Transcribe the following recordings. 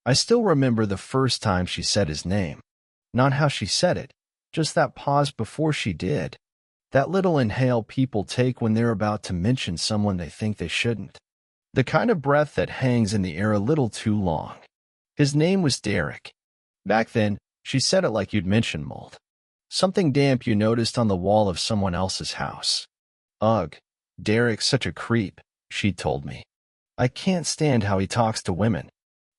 I still remember the first time she said his name. Not how she said it, just that pause before she did. That little inhale people take when they're about to mention someone they think they shouldn't. The kind of breath that hangs in the air a little too long. His name was Derek. Back then, she said it like you'd mention mold. Something damp you noticed on the wall of someone else's house. Ugh, Derek's such a creep, she told me. I can't stand how he talks to women.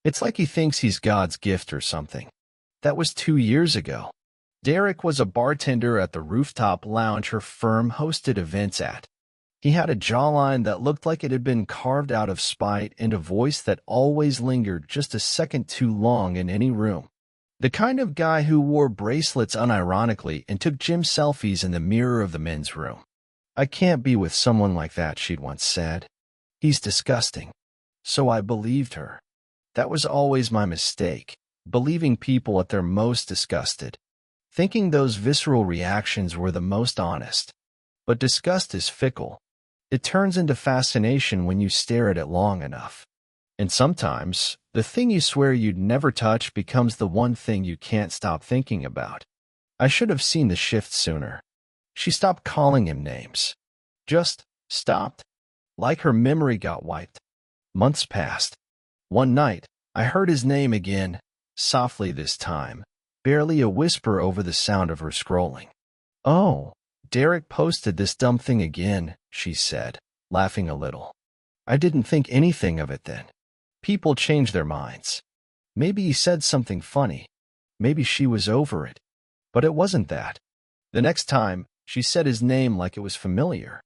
It's like he thinks he's God's gift or something. That was 2 years ago. Derek was a bartender at the rooftop lounge her firm hosted events at. He had a jawline that looked like it had been carved out of spite and a voice that always lingered just a second too long in any room. The kind of guy who wore bracelets unironically and took gym selfies in the mirror of the men's room. I can't be with someone like that, she'd once said. He's disgusting. So I believed her. That was always my mistake, believing people at their most disgusted, thinking those visceral reactions were the most honest. But disgust is fickle. It turns into fascination when you stare at it long enough. And sometimes, the thing you swear you'd never touch becomes the one thing you can't stop thinking about. I should have seen the shift sooner. She stopped calling him names. Just stopped. Like her memory got wiped. Months passed. One night, I heard his name again, softly this time, barely a whisper over the sound of her scrolling. Oh, Derek posted this dumb thing again, she said, laughing a little. I didn't think anything of it then. People change their minds. Maybe he said something funny. Maybe she was over it. But it wasn't that. The next time, she said his name like it was familiar,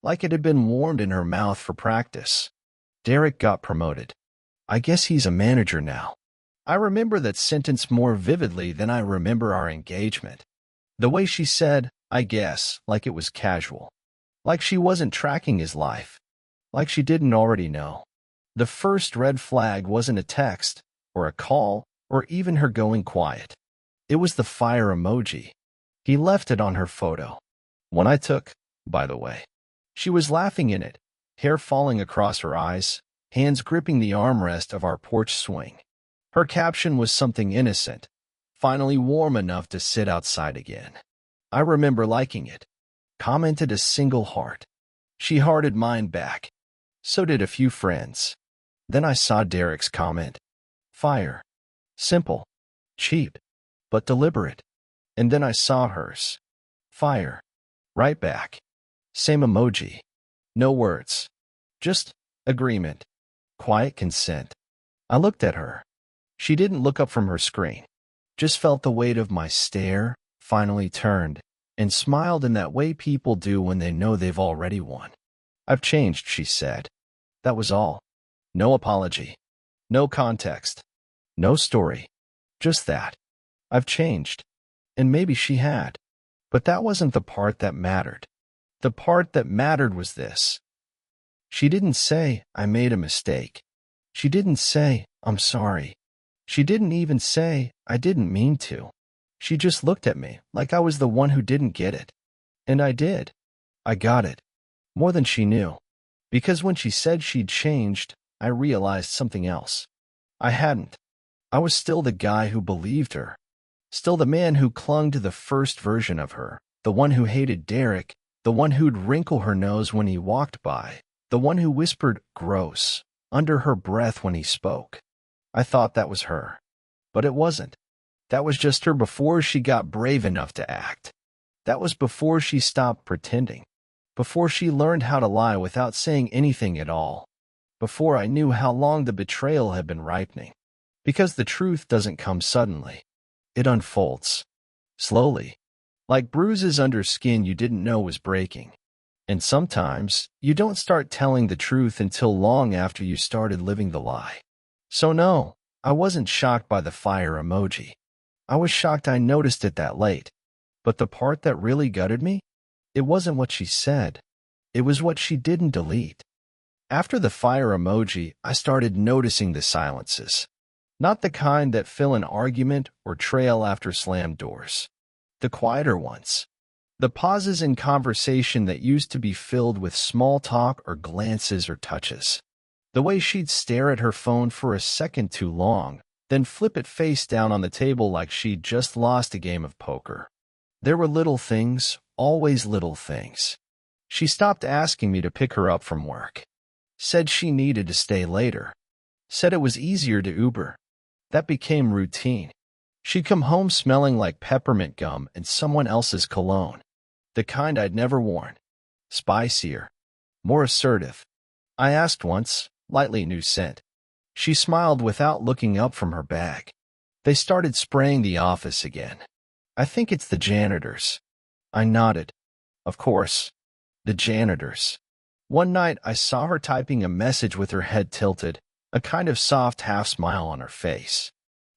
like it had been warmed in her mouth for practice. Derek got promoted. I guess he's a manager now. I remember that sentence more vividly than I remember our engagement. The way she said, I guess, like it was casual. Like she wasn't tracking his life. Like she didn't already know. The first red flag wasn't a text, or a call, or even her going quiet. It was the fire emoji. He left it on her photo. One I took, by the way. She was laughing in it, hair falling across her eyes, hands gripping the armrest of our porch swing. Her caption was something innocent, finally warm enough to sit outside again. I remember liking it. Commented a single heart. She hearted mine back. So did a few friends. Then I saw Derek's comment. Fire. Simple. Cheap. But deliberate. And then I saw hers. Fire. Right back. Same emoji. No words. Just agreement. Quiet consent. I looked at her. She didn't look up from her screen. Just felt the weight of my stare, finally turned, and smiled in that way people do when they know they've already won. I've changed, she said. That was all. No apology. No context. No story. Just that. I've changed. And maybe she had. But that wasn't the part that mattered. The part that mattered was this. She didn't say, I made a mistake. She didn't say, I'm sorry. She didn't even say, I didn't mean to. She just looked at me like I was the one who didn't get it. And I did. I got it. More than she knew. Because when she said she'd changed, I realized something else. I hadn't. I was still the guy who believed her. Still the man who clung to the first version of her. The one who hated Derek. The one who'd wrinkle her nose when he walked by. The one who whispered, gross, under her breath when he spoke. I thought that was her. But it wasn't. That was just her before she got brave enough to act. That was before she stopped pretending. Before she learned how to lie without saying anything at all. Before I knew how long the betrayal had been ripening. Because the truth doesn't come suddenly. It unfolds. Slowly. Like bruises under skin you didn't know was breaking. And sometimes, you don't start telling the truth until long after you started living the lie. So no, I wasn't shocked by the fire emoji. I was shocked I noticed it that late. But the part that really gutted me? It wasn't what she said. It was what she didn't delete. After the fire emoji, I started noticing the silences. Not the kind that fill an argument or trail after slammed doors. The quieter ones. The pauses in conversation that used to be filled with small talk or glances or touches. The way she'd stare at her phone for a second too long, then flip it face down on the table like she'd just lost a game of poker. There were little things, always little things. She stopped asking me to pick her up from work. Said she needed to stay later. Said it was easier to Uber. That became routine. She'd come home smelling like peppermint gum and someone else's cologne. The kind I'd never worn. Spicier. More assertive. I asked once, lightly new scent. She smiled without looking up from her bag. They started spraying the office again. I think it's the janitors. I nodded. Of course. The janitors. One night I saw her typing a message with her head tilted, a kind of soft half-smile on her face.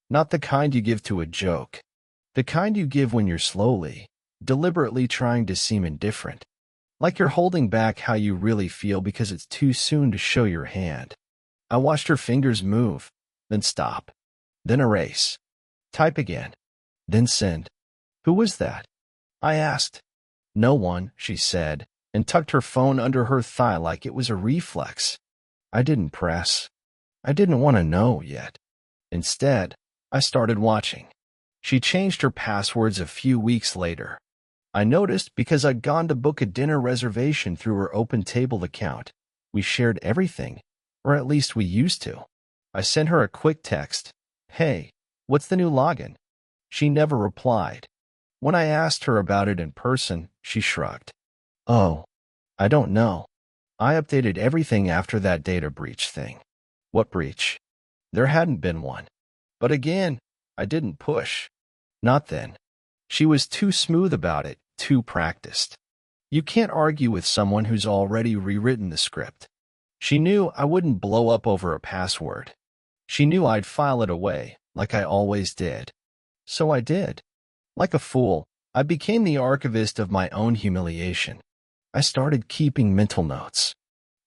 Not the kind you give to a joke. The kind you give when you're slowly, deliberately trying to seem indifferent. Like you're holding back how you really feel because it's too soon to show your hand. I watched her fingers move, then stop, then erase. Type again, then send. Who was that? I asked. No one, she said, and tucked her phone under her thigh like it was a reflex. I didn't press. I didn't want to know yet. Instead, I started watching. She changed her passwords a few weeks later. I noticed because I'd gone to book a dinner reservation through her OpenTable account. We shared everything, or at least we used to. I sent her a quick text. Hey, what's the new login? She never replied. When I asked her about it in person, she shrugged. Oh, I don't know. I updated everything after that data breach thing. What breach? There hadn't been one. But again, I didn't push. Not then. She was too smooth about it, too practiced. You can't argue with someone who's already rewritten the script. She knew I wouldn't blow up over a password. She knew I'd file it away, like I always did. So I did. Like a fool, I became the archivist of my own humiliation. I started keeping mental notes.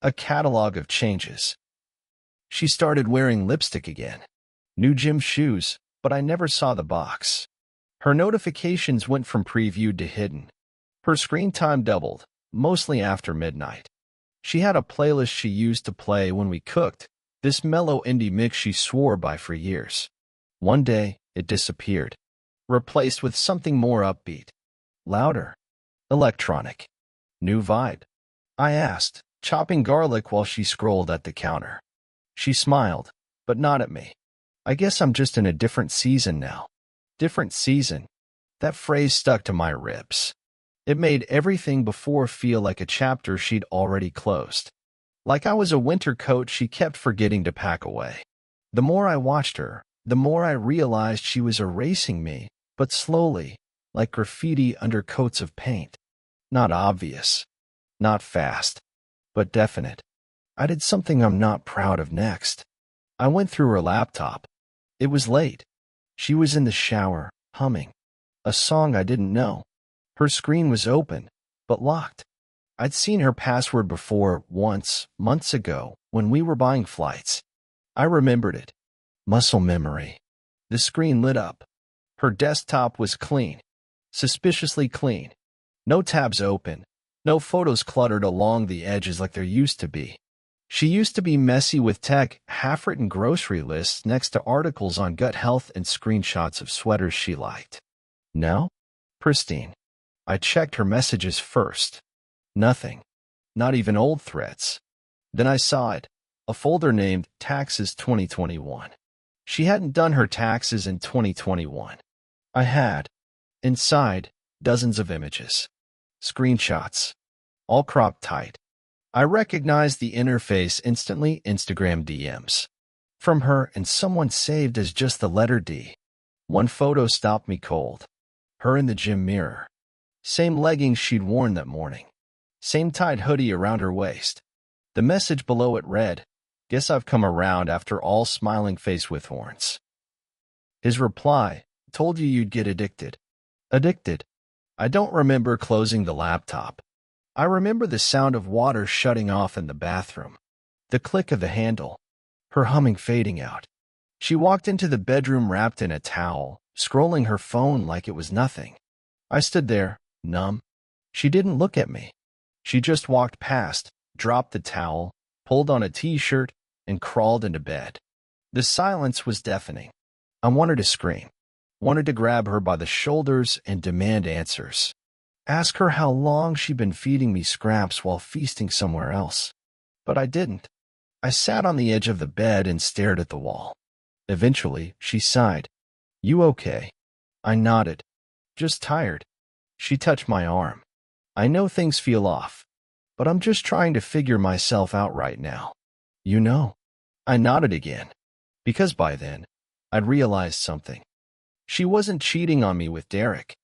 A catalog of changes. She started wearing lipstick again. New gym shoes, but I never saw the box. Her notifications went from previewed to hidden. Her screen time doubled, mostly after midnight. She had a playlist she used to play when we cooked, this mellow indie mix she swore by for years. One day, it disappeared, replaced with something more upbeat, louder, electronic. New vibe. I asked, chopping garlic while she scrolled at the counter. She smiled, but not at me. I guess I'm just in a different season now. Different season. That phrase stuck to my ribs. It made everything before feel like a chapter she'd already closed. Like I was a winter coat she kept forgetting to pack away. The more I watched her, the more I realized she was erasing me, but slowly, like graffiti under coats of paint. Not obvious. Not fast. But definite. I did something I'm not proud of next. I went through her laptop. It was late. She was in the shower, humming. A song I didn't know. Her screen was open, but locked. I'd seen her password before, once, months ago, when we were buying flights. I remembered it. Muscle memory. The screen lit up. Her desktop was clean. Suspiciously clean. No tabs open. No photos cluttered along the edges like there used to be. She used to be messy with tech, half-written grocery lists next to articles on gut health and screenshots of sweaters she liked. Now? Pristine. I checked her messages first. Nothing. Not even old threads. Then I saw it. A folder named Taxes 2021. She hadn't done her taxes in 2021. I had. Inside, dozens of images. Screenshots. All cropped tight. I recognized the interface instantly. Instagram DMs. From her and someone saved as just the letter D. One photo stopped me cold. Her in the gym mirror. Same leggings she'd worn that morning. Same tight hoodie around her waist. The message below it read, "Guess I've come around after all, smiling face with horns." His reply, "Told you you'd get addicted." Addicted. I don't remember closing the laptop. I remember the sound of water shutting off in the bathroom. The click of the handle. Her humming fading out. She walked into the bedroom wrapped in a towel, scrolling her phone like it was nothing. I stood there, numb. She didn't look at me. She just walked past, dropped the towel, pulled on a t-shirt, and crawled into bed. The silence was deafening. I wanted to scream, wanted to grab her by the shoulders and demand answers. Ask her how long she'd been feeding me scraps while feasting somewhere else. But I didn't. I sat on the edge of the bed and stared at the wall. Eventually, she sighed. "You okay?" I nodded. "Just tired." She touched my arm. "I know things feel off, but I'm just trying to figure myself out right now. You know?" I nodded again, because by then, I'd realized something. She wasn't cheating on me with Derek.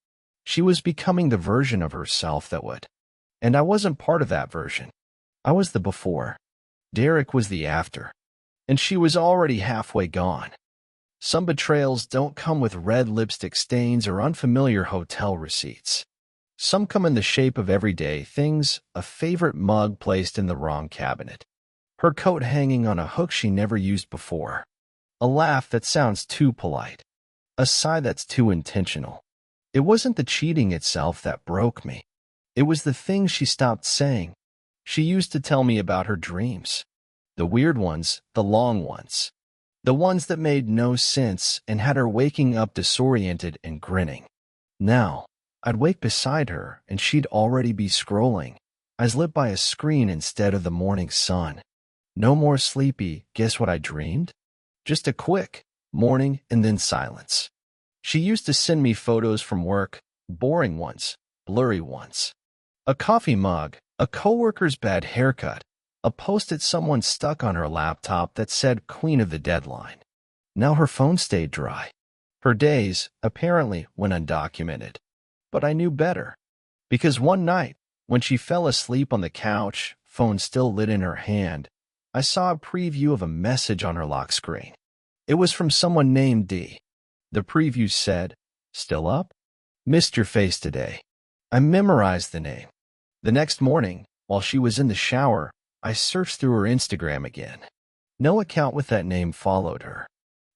She was becoming the version of herself that would. And I wasn't part of that version. I was the before. Derek was the after. And she was already halfway gone. Some betrayals don't come with red lipstick stains or unfamiliar hotel receipts. Some come in the shape of everyday things, a favorite mug placed in the wrong cabinet, her coat hanging on a hook she never used before, a laugh that sounds too polite, a sigh that's too intentional. It wasn't the cheating itself that broke me. It was the things she stopped saying. She used to tell me about her dreams. The weird ones, the long ones. The ones that made no sense and had her waking up disoriented and grinning. Now, I'd wake beside her and she'd already be scrolling, eyes lit by a screen instead of the morning sun. No more sleepy, guess what I dreamed? Just a quick morning and then silence. She used to send me photos from work, boring ones, blurry ones. A coffee mug, a coworker's bad haircut, a post-it someone stuck on her laptop that said Queen of the Deadline. Now her phone stayed dry. Her days, apparently, went undocumented. But I knew better. Because one night, when she fell asleep on the couch, phone still lit in her hand, I saw a preview of a message on her lock screen. It was from someone named D. The preview said, "Still up? Missed your face today." I memorized the name. The next morning, while she was in the shower, I searched through her Instagram again. No account with that name followed her.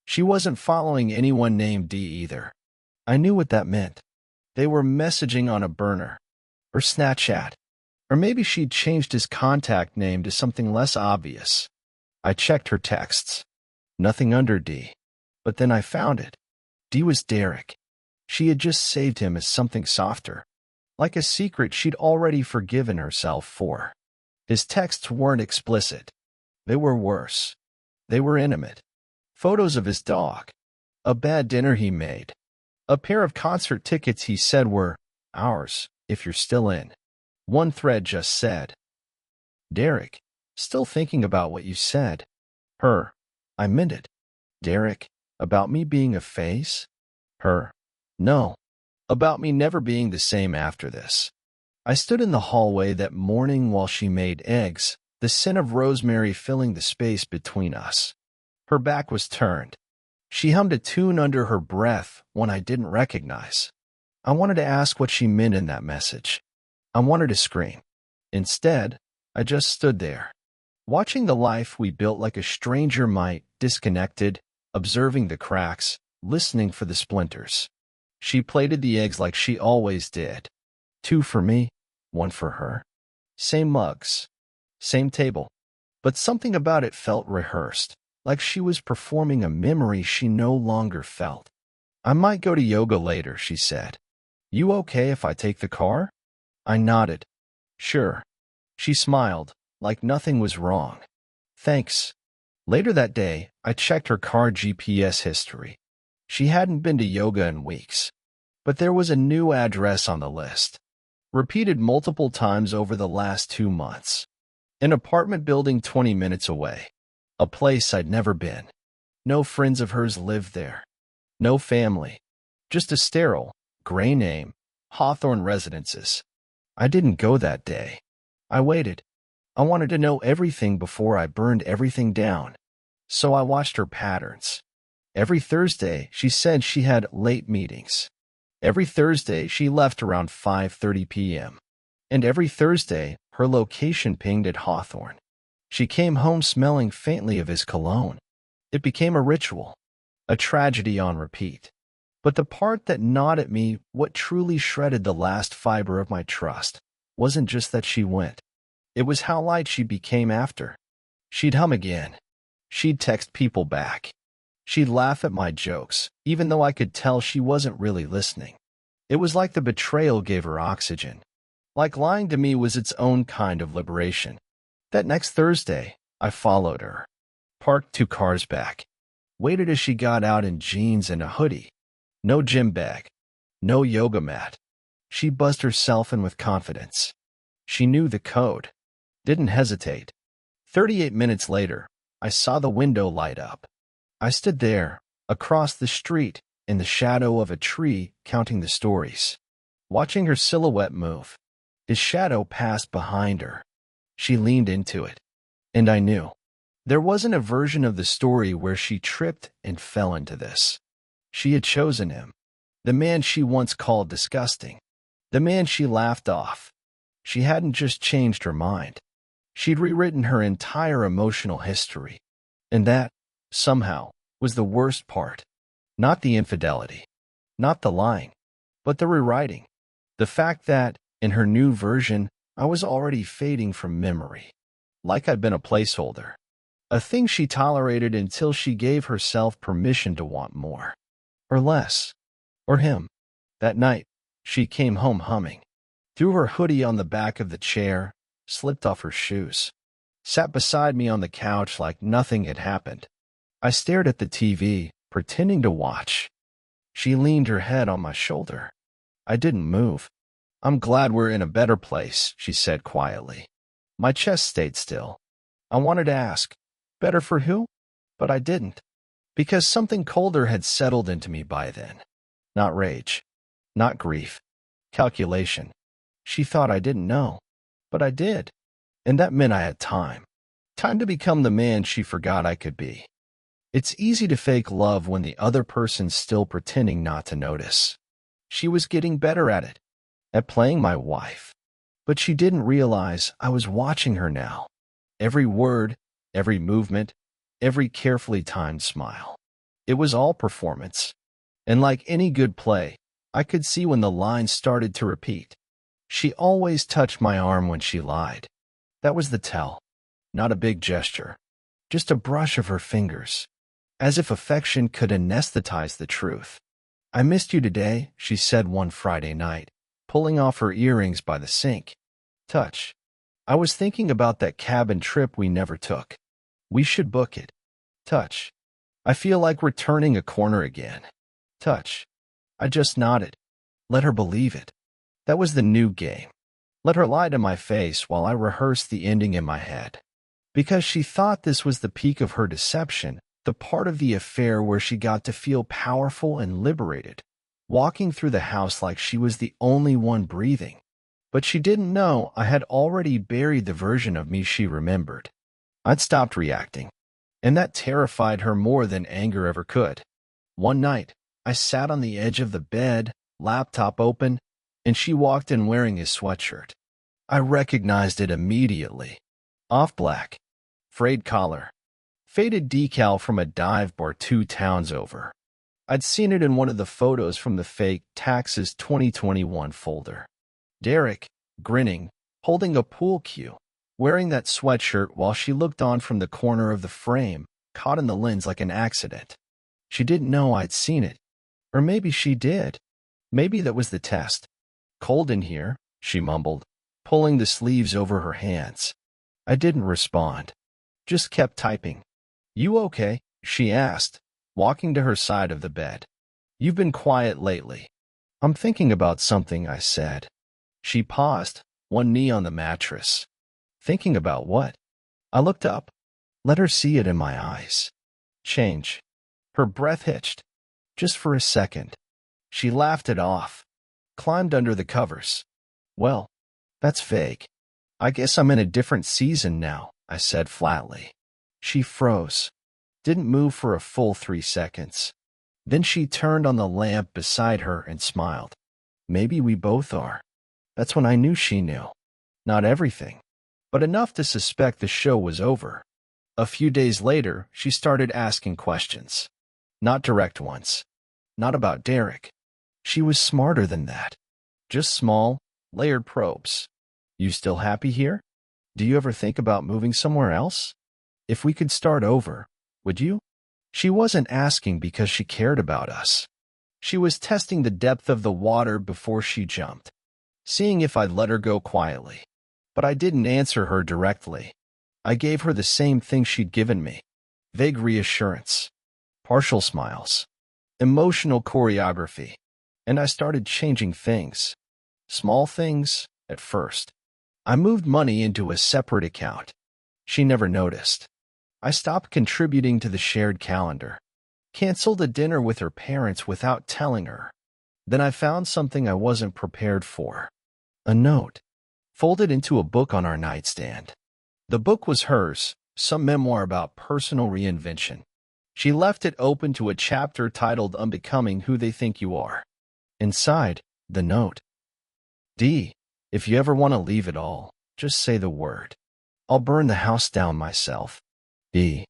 She wasn't following anyone named D either. I knew what that meant. They were messaging on a burner, or Snapchat, or maybe she'd changed his contact name to something less obvious. I checked her texts. Nothing under D. But then I found it. D was Derek. She had just saved him as something softer, like a secret she'd already forgiven herself for. His texts weren't explicit. They were worse. They were intimate. Photos of his dog, a bad dinner he made, a pair of concert tickets he said were ours, if you're still in. One thread just said, "Derek, still thinking about what you said." Her, "I meant it." Derek, "About me being a face?" Her, "No, about me never being the same after this." I stood in the hallway that morning while she made eggs, the scent of rosemary filling the space between us. Her back was turned. She hummed a tune under her breath, one I didn't recognize. I wanted to ask what she meant in that message. I wanted to scream. Instead, I just stood there, watching the life we built like a stranger might, disconnected, observing the cracks, listening for the splinters. She plated the eggs like she always did. 2 for me, 1 for her. Same mugs, same table. But something about it felt rehearsed, like she was performing a memory she no longer felt. "I might go to yoga later," she said. "You okay if I take the car?" I nodded. "Sure." She smiled, like nothing was wrong. "Thanks." Later that day, I checked her car GPS history. She hadn't been to yoga in weeks. But there was a new address on the list, repeated multiple times over the last 2 months. An apartment building 20 minutes away. A place I'd never been. No friends of hers lived there. No family. Just a sterile, gray name, Hawthorne Residences. I didn't go that day. I waited. I wanted to know everything before I burned everything down. So I watched her patterns. Every Thursday, she said she had late meetings. Every Thursday, she left around 5:30 p.m. And every Thursday, her location pinged at Hawthorne. She came home smelling faintly of his cologne. It became a ritual, a tragedy on repeat. But the part that gnawed at me, what truly shredded the last fiber of my trust, wasn't just that she went. It was how light she became after. She'd hum again. She'd text people back. She'd laugh at my jokes, even though I could tell she wasn't really listening. It was like the betrayal gave her oxygen. Like lying to me was its own kind of liberation. That next Thursday, I followed her. Parked 2 cars back. Waited as she got out in jeans and a hoodie. No gym bag. No yoga mat. She buzzed herself in with confidence. She knew the code. Didn't hesitate. 38 minutes later, I saw the window light up. I stood there, across the street, in the shadow of a tree, counting the stories. Watching her silhouette move. His shadow passed behind her. She leaned into it. And I knew. There wasn't a version of the story where she tripped and fell into this. She had chosen him. The man she once called disgusting. The man she laughed off. She hadn't just changed her mind. She'd rewritten her entire emotional history. And that, somehow, was the worst part. Not the infidelity. Not the lying. But the rewriting. The fact that, in her new version, I was already fading from memory. Like I'd been a placeholder. A thing she tolerated until she gave herself permission to want more. Or less. Or him. That night, she came home humming. Threw her hoodie on the back of the chair, slipped off her shoes. Sat beside me on the couch like nothing had happened. I stared at the TV, pretending to watch. She leaned her head on my shoulder. I didn't move. "I'm glad we're in a better place," she said quietly. My chest stayed still. I wanted to ask, better for who? But I didn't. Because something colder had settled into me by then. Not rage. Not grief. Calculation. She thought I didn't know. But I did. And that meant I had time. Time to become the man she forgot I could be. It's easy to fake love when the other person's still pretending not to notice. She was getting better at it. At playing my wife. But she didn't realize I was watching her now. Every word, every movement, every carefully timed smile. It was all performance. And like any good play, I could see when the lines started to repeat. She always touched my arm when she lied. That was the tell. Not a big gesture. Just a brush of her fingers. As if affection could anesthetize the truth. "I missed you today," she said one Friday night, pulling off her earrings by the sink. Touch. "I was thinking about that cabin trip we never took. We should book it." Touch. "I feel like we're turning a corner again." Touch. I just nodded. Let her believe it. That was the new game. Let her lie to my face while I rehearsed the ending in my head. Because she thought this was the peak of her deception, the part of the affair where she got to feel powerful and liberated, walking through the house like she was the only one breathing. But she didn't know I had already buried the version of me she remembered. I'd stopped reacting, and that terrified her more than anger ever could. One night, I sat on the edge of the bed, laptop open, and she walked in wearing his sweatshirt. I recognized it immediately. Off black, frayed collar, faded decal from a dive bar 2 towns over. I'd seen it in one of the photos from the fake Taxes 2021 folder. Derek, grinning, holding a pool cue, wearing that sweatshirt while she looked on from the corner of the frame, caught in the lens like an accident. She didn't know I'd seen it. Or maybe she did. Maybe that was the test. "Cold in here," she mumbled, pulling the sleeves over her hands. I didn't respond. Just kept typing. "You okay?" she asked, walking to her side of the bed. "You've been quiet lately." "I'm thinking about something," I said. She paused, one knee on the mattress. "Thinking about what?" I looked up. Let her see it in my eyes. Change. Her breath hitched. Just for a second. She laughed it off. Climbed under the covers. "Well, that's vague. I guess I'm in a different season now," I said flatly. She froze. Didn't move for a full 3 seconds. Then she turned on the lamp beside her and smiled. "Maybe we both are." That's when I knew she knew. Not everything, but enough to suspect the show was over. A few days later, she started asking questions. Not direct ones. Not about Derek. She was smarter than that. Just small, layered probes. "You still happy here? Do you ever think about moving somewhere else? If we could start over, would you?" She wasn't asking because she cared about us. She was testing the depth of the water before she jumped, seeing if I'd let her go quietly. But I didn't answer her directly. I gave her the same thing she'd given me: vague reassurance, partial smiles, emotional choreography. And I started changing things. Small things, at first. I moved money into a separate account. She never noticed. I stopped contributing to the shared calendar. Canceled a dinner with her parents without telling her. Then I found something I wasn't prepared for. A note, folded into a book on our nightstand. The book was hers, some memoir about personal reinvention. She left it open to a chapter titled Unbecoming Who They Think You Are. Inside, the note: D, if you ever want to leave it all, just say the word. I'll burn the house down myself. B.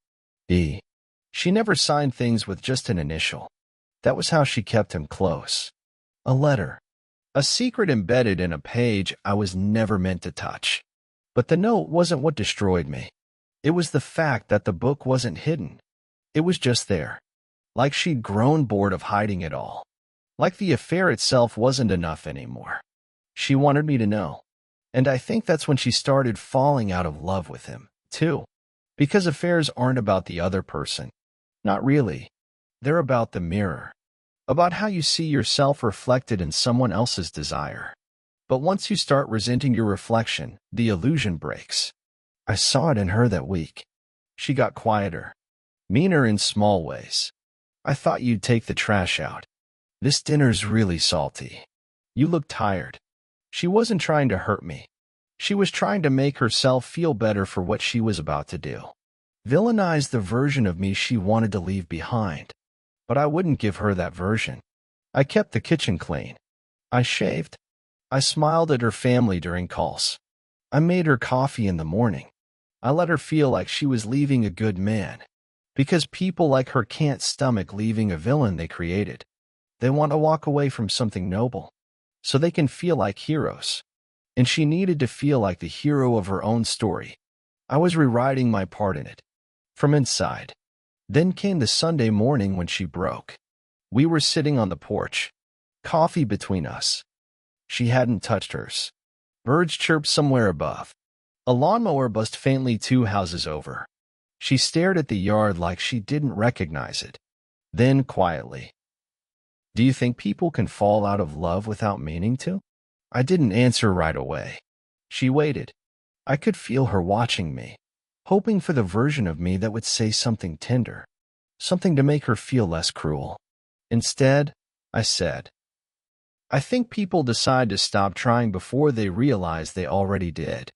B. She never signed things with just an initial. That was how she kept him close. A letter. A secret embedded in a page I was never meant to touch. But the note wasn't what destroyed me. It was the fact that the book wasn't hidden. It was just there. Like she'd grown bored of hiding it all. Like the affair itself wasn't enough anymore. She wanted me to know. And I think that's when she started falling out of love with him, too. Because affairs aren't about the other person. Not really. They're about the mirror. About how you see yourself reflected in someone else's desire. But once you start resenting your reflection, the illusion breaks. I saw it in her that week. She got quieter. Meaner in small ways. I thought you'd take the trash out. This dinner's really salty. You look tired. She wasn't trying to hurt me. She was trying to make herself feel better for what she was about to do. Villainize the version of me she wanted to leave behind. But I wouldn't give her that version. I kept the kitchen clean. I shaved. I smiled at her family during calls. I made her coffee in the morning. I let her feel like she was leaving a good man. Because people like her can't stomach leaving a villain they created. They want to walk away from something noble, so they can feel like heroes. And she needed to feel like the hero of her own story. I was rewriting my part in it. From inside. Then came the Sunday morning when she broke. We were sitting on the porch. Coffee between us. She hadn't touched hers. Birds chirped somewhere above. A lawnmower buzzed faintly 2 houses over. She stared at the yard like she didn't recognize it. Then, quietly, "Do you think people can fall out of love without meaning to?" I didn't answer right away. She waited. I could feel her watching me, hoping for the version of me that would say something tender, something to make her feel less cruel. Instead, I said, "I think people decide to stop trying before they realize they already did."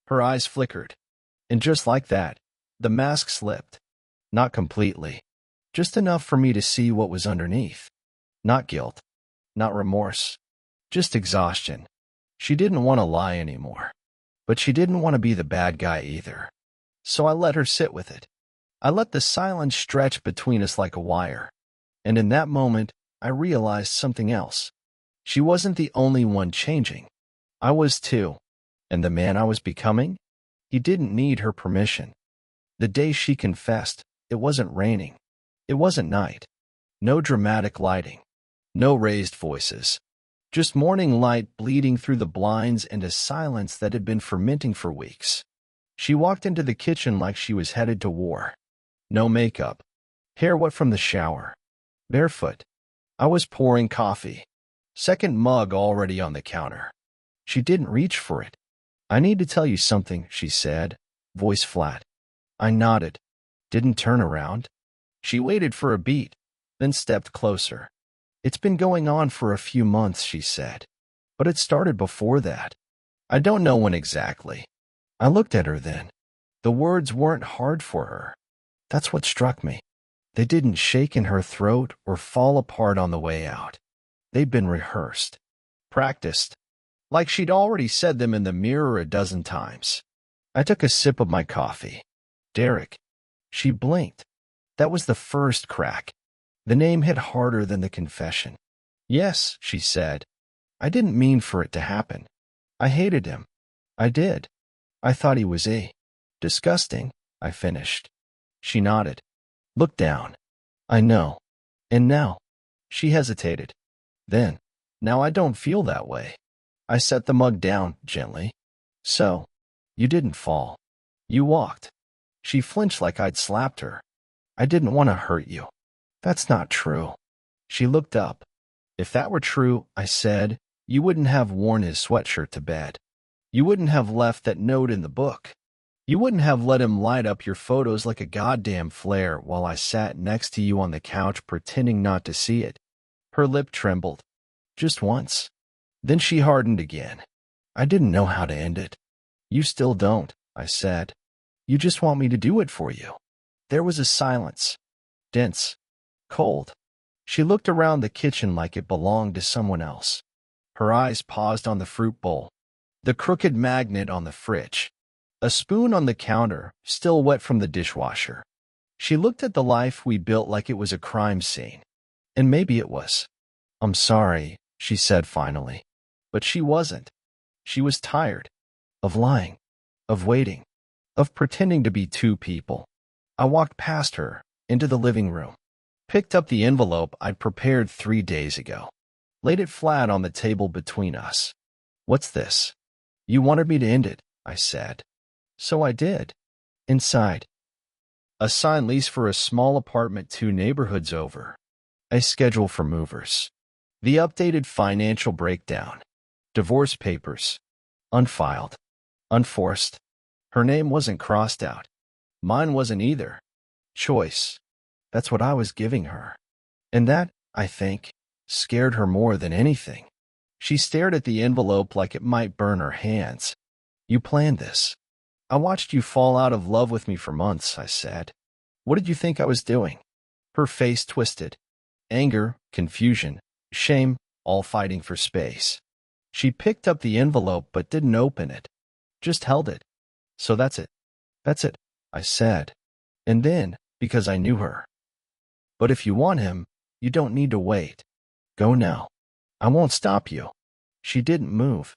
Her eyes flickered. And just like that, the mask slipped. Not completely. Just enough for me to see what was underneath. Not guilt. Not remorse. Just exhaustion. She didn't want to lie anymore. But she didn't want to be the bad guy either. So I let her sit with it. I let the silence stretch between us like a wire. And in that moment, I realized something else. She wasn't the only one changing. I was too. And the man I was becoming? He didn't need her permission. The day she confessed, it wasn't raining. It wasn't night. No dramatic lighting. No raised voices. Just morning light bleeding through the blinds and a silence that had been fermenting for weeks. She walked into the kitchen like she was headed to war. No makeup. Hair wet from the shower. Barefoot. I was pouring coffee. Second mug already on the counter. She didn't reach for it. "I need to tell you something," she said, voice flat. I nodded. Didn't turn around. She waited for a beat, then stepped closer. "It's been going on for a few months," she said. "But it started before that. I don't know when exactly." I looked at her then. The words weren't hard for her. That's what struck me. They didn't shake in her throat or fall apart on the way out. They'd been rehearsed. Practiced. Like she'd already said them in the mirror a dozen times. I took a sip of my coffee. "Derek." She blinked. That was the first crack. The name hit harder than the confession. "Yes," she said. "I didn't mean for it to happen. I hated him. I did. I thought he was disgusting," I finished. She nodded. "Look down." I know. And now? She hesitated. Then, now I don't feel that way. I set the mug down gently. So, you didn't fall. You walked. She flinched like I'd slapped her. I didn't want to hurt you. That's not true. She looked up. If that were true, I said, you wouldn't have worn his sweatshirt to bed. You wouldn't have left that note in the book. You wouldn't have let him light up your photos like a goddamn flare while I sat next to you on the couch pretending not to see it. Her lip trembled. Just once. Then she hardened again. I didn't know how to end it. You still don't, I said. You just want me to do it for you. There was a silence. Dense. Cold. She looked around the kitchen like it belonged to someone else. Her eyes paused on the fruit bowl, the crooked magnet on the fridge, a spoon on the counter, still wet from the dishwasher. She looked at the life we built like it was a crime scene. And maybe it was. I'm sorry, she said finally. But she wasn't. She was tired. Of lying. Of waiting. Of pretending to be two people. I walked past her, into the living room, picked up the envelope I'd prepared 3 days ago, laid it flat on the table between us. What's this? You wanted me to end it, I said. So I did. Inside. A signed lease for a small apartment 2 neighborhoods over. A schedule for movers. The updated financial breakdown. Divorce papers. Unfiled. Unforced. Her name wasn't crossed out. Mine wasn't either. Choice. That's what I was giving her. And that, I think, scared her more than anything. She stared at the envelope like it might burn her hands. You planned this. I watched you fall out of love with me for months, I said. What did you think I was doing? Her face twisted. Anger, confusion, shame, all fighting for space. She picked up the envelope but didn't open it. Just held it. So that's it. That's it, I said. And then, because I knew her. But if you want him, you don't need to wait. Go now. I won't stop you. She didn't move.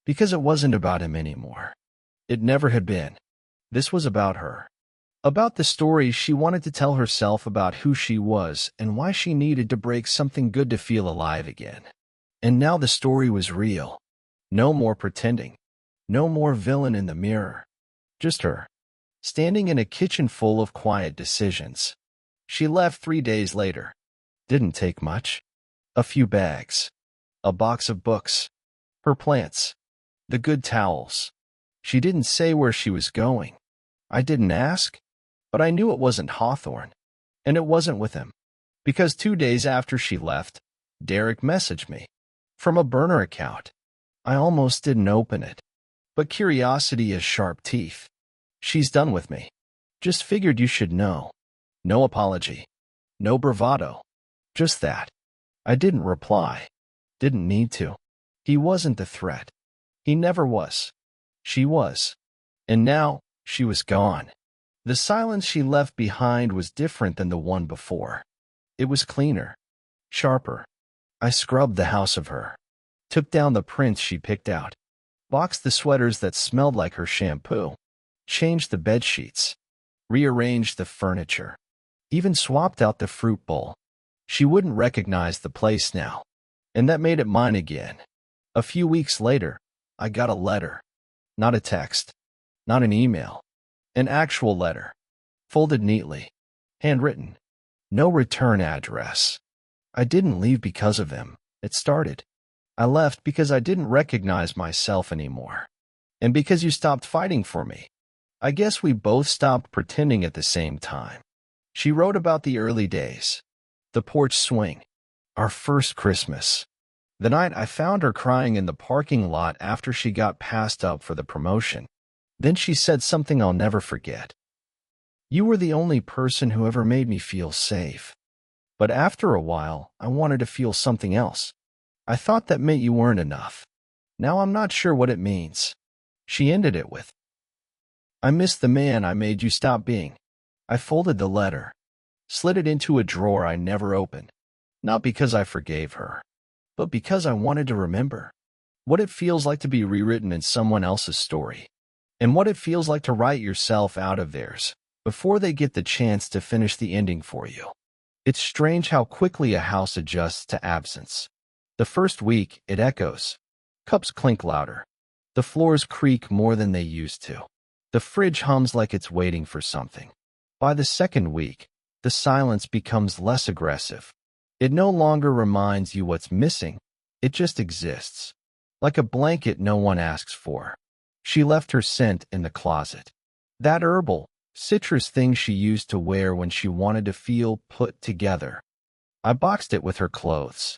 Because it wasn't about him anymore. It never had been. This was about her. About the stories she wanted to tell herself about who she was and why she needed to break something good to feel alive again. And now the story was real. No more pretending. No more villain in the mirror. Just her. Standing in a kitchen full of quiet decisions. She left 3 days later. Didn't take much. A few bags. A box of books. Her plants. The good towels. She didn't say where she was going. I didn't ask. But I knew it wasn't Hawthorne. And it wasn't with him. Because 2 days after she left, Derek messaged me. From a burner account. I almost didn't open it. But curiosity is sharp teeth. She's done with me. Just figured you should know. No apology. No bravado. Just that. I didn't reply. Didn't need to. He wasn't the threat. He never was. She was. And now, she was gone. The silence she left behind was different than the one before. It was cleaner. Sharper. I scrubbed the house of her. Took down the prints she picked out. Boxed the sweaters that smelled like her shampoo. Changed the bed sheets. Rearranged the furniture. Even swapped out the fruit bowl. She wouldn't recognize the place now. And that made it mine again. A few weeks later, I got a letter. Not a text. Not an email. An actual letter. Folded neatly. Handwritten. No return address. I didn't leave because of him. It started. I left because I didn't recognize myself anymore. And because you stopped fighting for me. I guess we both stopped pretending at the same time. She wrote about the early days. The porch swing. Our first Christmas. The night I found her crying in the parking lot after she got passed up for the promotion. Then she said something I'll never forget. You were the only person who ever made me feel safe. But after a while, I wanted to feel something else. I thought that meant you weren't enough. Now I'm not sure what it means. She ended it with, I miss the man I made you stop being. I folded the letter, slid it into a drawer I never opened. Not because I forgave her, but because I wanted to remember what it feels like to be rewritten in someone else's story, and what it feels like to write yourself out of theirs before they get the chance to finish the ending for you. It's strange how quickly a house adjusts to absence. The first week, it echoes. Cups clink louder. The floors creak more than they used to. The fridge hums like it's waiting for something. By the second week, the silence becomes less aggressive. It no longer reminds you what's missing. It just exists. Like a blanket no one asks for. She left her scent in the closet. That herbal, citrus thing she used to wear when she wanted to feel put together. I boxed it with her clothes.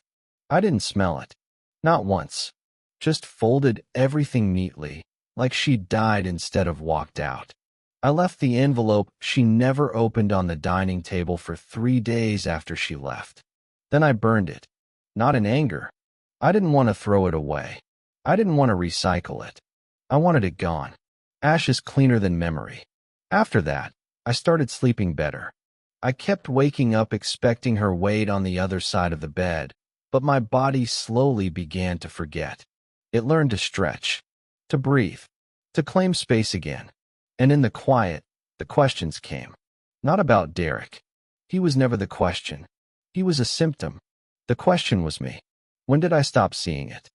I didn't smell it. Not once. Just folded everything neatly, like she'd died instead of walked out. I left the envelope she never opened on the dining table for 3 days after she left. Then I burned it. Not in anger. I didn't want to throw it away. I didn't want to recycle it. I wanted it gone. Ashes cleaner than memory. After that, I started sleeping better. I kept waking up expecting her weight on the other side of the bed, but my body slowly began to forget. It learned to stretch, to breathe, to claim space again. And in the quiet, the questions came. Not about Derek. He was never the question. He was a symptom. The question was me. When did I stop seeing it?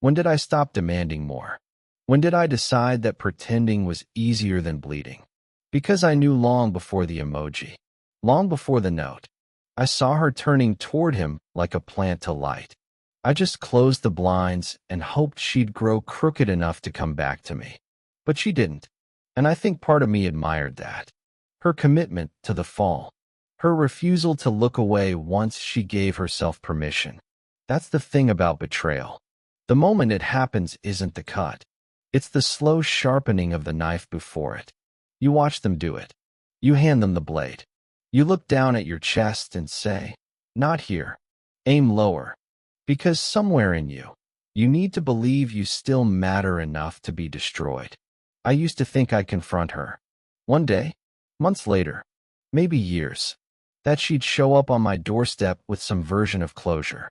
When did I stop demanding more? When did I decide that pretending was easier than bleeding? Because I knew long before the emoji. Long before the note. I saw her turning toward him like a plant to light. I just closed the blinds and hoped she'd grow crooked enough to come back to me. But she didn't. And I think part of me admired that. Her commitment to the fall. Her refusal to look away once she gave herself permission. That's the thing about betrayal. The moment it happens isn't the cut. It's the slow sharpening of the knife before it. You watch them do it. You hand them the blade. You look down at your chest and say, "Not here. Aim lower." Because somewhere in you, you need to believe you still matter enough to be destroyed. I used to think I'd confront her. One day, months later, maybe years, that she'd show up on my doorstep with some version of closure.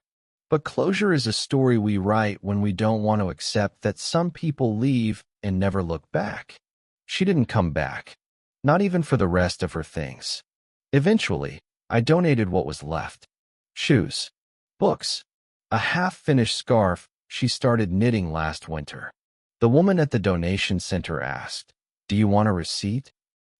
But closure is a story we write when we don't want to accept that some people leave and never look back. She didn't come back, not even for the rest of her things. Eventually, I donated what was left. Shoes, books, a half-finished scarf she started knitting last winter. The woman at the donation center asked, "Do you want a receipt?"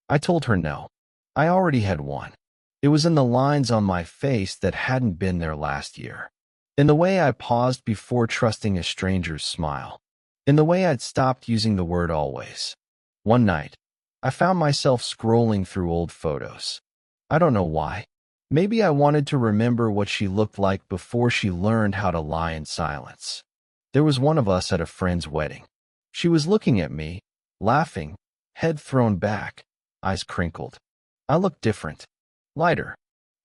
I told her no. I already had one. It was in the lines on my face that hadn't been there last year. In the way I paused before trusting a stranger's smile. In the way I'd stopped using the word always. One night, I found myself scrolling through old photos. I don't know why. Maybe I wanted to remember what she looked like before she learned how to lie in silence. There was one of us at a friend's wedding. She was looking at me, laughing, head thrown back, eyes crinkled. I looked different, lighter.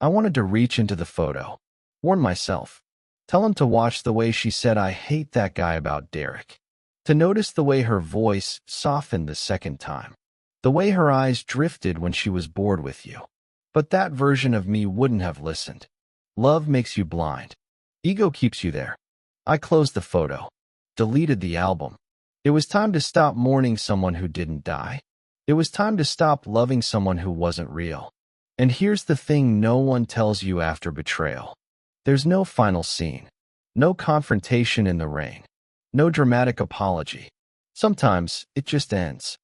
I wanted to reach into the photo, warn myself, tell him to watch the way she said "I hate that guy" about Derek. To notice the way her voice softened the second time. The way her eyes drifted when she was bored with you. But that version of me wouldn't have listened. Love makes you blind. Ego keeps you there. I closed the photo. Deleted the album. It was time to stop mourning someone who didn't die. It was time to stop loving someone who wasn't real. And here's the thing no one tells you after betrayal. There's no final scene. No confrontation in the rain. No dramatic apology. Sometimes it just ends.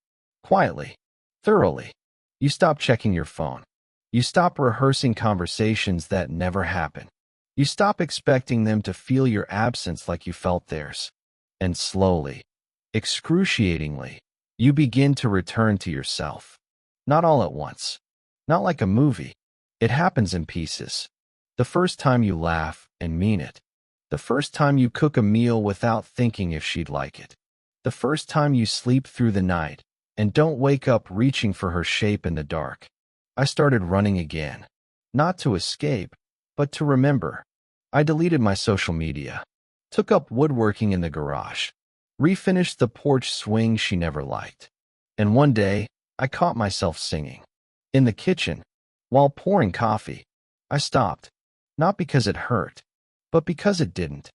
Quietly. Thoroughly. You stop checking your phone. You stop rehearsing conversations that never happen. You stop expecting them to feel your absence like you felt theirs. And slowly, excruciatingly, you begin to return to yourself. Not all at once. Not like a movie. It happens in pieces. The first time you laugh and mean it. The first time you cook a meal without thinking if she'd like it. The first time you sleep through the night and don't wake up reaching for her shape in the dark. I started running again. Not to escape, but to remember. I deleted my social media. Took up woodworking in the garage. Refinished the porch swing she never liked. And one day, I caught myself singing. In the kitchen, while pouring coffee. I stopped. Not because it hurt, but because it didn't.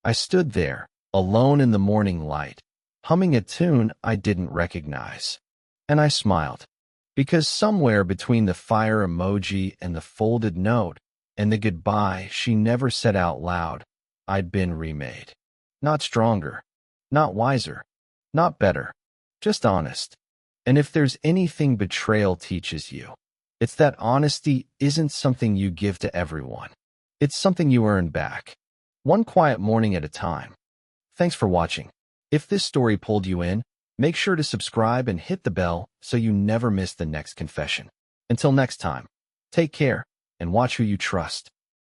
I stood there, alone in the morning light, humming a tune I didn't recognize. And I smiled. Because somewhere between the fire emoji and the folded note, And the goodbye she never said out loud, I'd been remade. Not stronger, not wiser, not better, just honest. And if there's anything betrayal teaches you, it's that honesty isn't something you give to everyone. It's something you earn back, one quiet morning at a time. Thanks for watching. If this story pulled you in, make sure to subscribe and hit the bell so you never miss the next confession. Until next time, take care and watch who you trust.